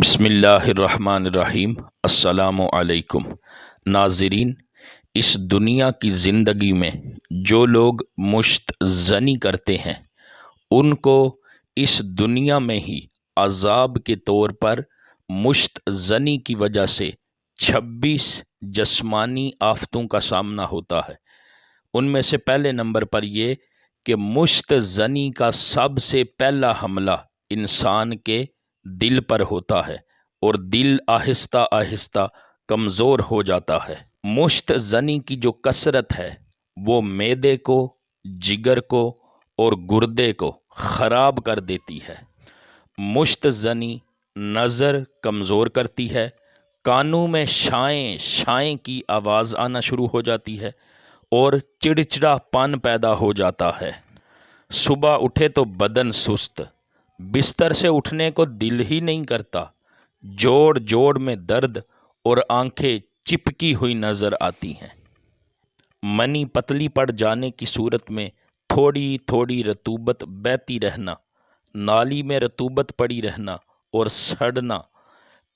بسم اللہ الرحمن الرحیم۔ السلام علیکم ناظرین، اس دنیا کی زندگی میں جو لوگ مشت زنی کرتے ہیں ان کو اس دنیا میں ہی عذاب کے طور پر مشت زنی کی وجہ سے 26 جسمانی آفتوں کا سامنا ہوتا ہے۔ ان میں سے پہلے نمبر پر یہ کہ مشت زنی کا سب سے پہلا حملہ انسان کے دل پر ہوتا ہے اور دل آہستہ آہستہ کمزور ہو جاتا ہے۔ مشت زنی کی جو کثرت ہے وہ معدے کو، جگر کو اور گردے کو خراب کر دیتی ہے۔ مشت زنی نظر کمزور کرتی ہے، کانوں میں شائیں شائیں کی آواز آنا شروع ہو جاتی ہے اور چڑچڑا پن پیدا ہو جاتا ہے۔ صبح اٹھے تو بدن سست، بستر سے اٹھنے کو دل ہی نہیں کرتا، جوڑ جوڑ میں درد اور آنکھیں چپکی ہوئی نظر آتی ہیں۔ منی پتلی پڑ جانے کی صورت میں تھوڑی تھوڑی رطوبت بہتی رہنا، نالی میں رطوبت پڑی رہنا اور سڑنا،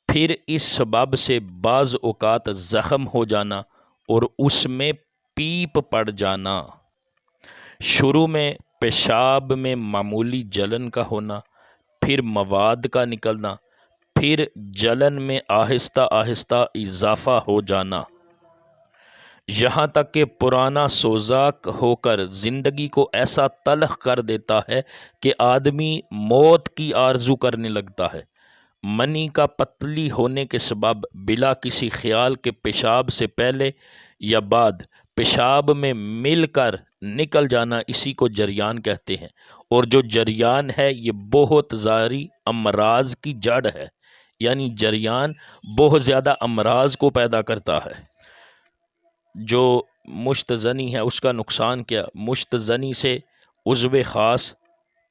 پھر اس سبب سے بعض اوقات زخم ہو جانا اور اس میں پیپ پڑ جانا۔ شروع میں پیشاب میں معمولی جلن کا ہونا، پھر مواد کا نکلنا، پھر جلن میں آہستہ آہستہ اضافہ ہو جانا، یہاں تک کہ پرانا سوزاک ہو کر زندگی کو ایسا تلخ کر دیتا ہے کہ آدمی موت کی آرزو کرنے لگتا ہے۔ منی کا پتلی ہونے کے سبب بلا کسی خیال کے پیشاب سے پہلے یا بعد پیشاب میں مل کر نکل جانا، اسی کو جریان کہتے ہیں، اور جو جریان ہے یہ بہت ساری امراض کی جڑ ہے، یعنی جریان بہت زیادہ امراض کو پیدا کرتا ہے۔ جو مشت زنی ہے اس کا نقصان کیا؟ مشت زنی سے عضو خاص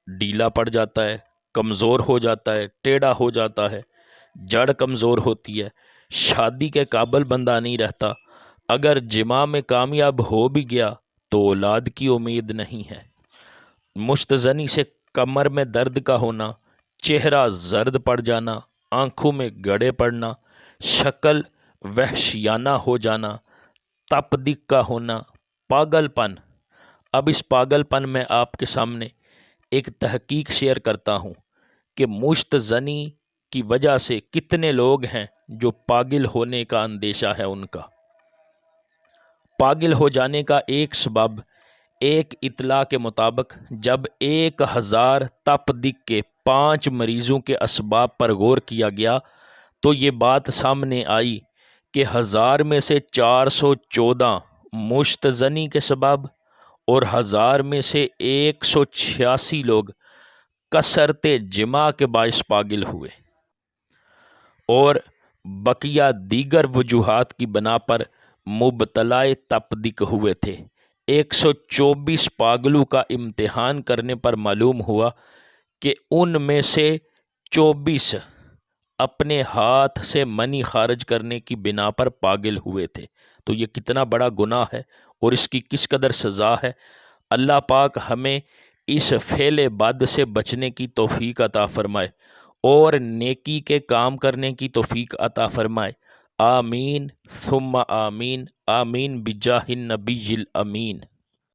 ڈھیلا پڑ جاتا ہے، کمزور ہو جاتا ہے، ٹیڑھا ہو جاتا ہے، جڑ کمزور ہوتی ہے، شادی کے قابل بندہ نہیں رہتا، اگر جماع میں کامیاب ہو بھی گیا تو اولاد کی امید نہیں ہے۔ مشت زنی سے کمر میں درد کا ہونا، چہرہ زرد پڑ جانا، آنکھوں میں گڑے پڑنا، شکل وحشیانہ ہو جانا، تپدق کا ہونا، پاگل پن۔ اب اس پاگل پن میں آپ کے سامنے ایک تحقیق شیئر کرتا ہوں کہ مشت زنی کی وجہ سے کتنے لوگ ہیں جو پاگل ہونے کا اندیشہ ہے ان کا۔ پاگل ہو جانے کا ایک سبب، ایک اطلاع کے مطابق جب 1000 تپدق کے 5 مریضوں کے اسباب پر غور کیا گیا تو یہ بات سامنے آئی کہ 1000 میں سے 414 مشت زنی کے سبب اور 1000 میں سے 186 لوگ کثرت جماع کے باعث پاگل ہوئے، اور بقیہ دیگر وجوہات کی بنا پر مبتلا تپدق ہوئے تھے۔ 124 پاگلوں کا امتحان کرنے پر معلوم ہوا کہ ان میں سے 24 اپنے ہاتھ سے منی خارج کرنے کی بنا پر پاگل ہوئے تھے۔ تو یہ کتنا بڑا گناہ ہے اور اس کی کس قدر سزا ہے۔ اللہ پاک ہمیں اس فعل بد سے بچنے کی توفیق عطا فرمائے اور نیکی کے کام کرنے کی توفیق عطا فرمائے۔ آمین ثم آمین، آمین بجاہ النبی الامین۔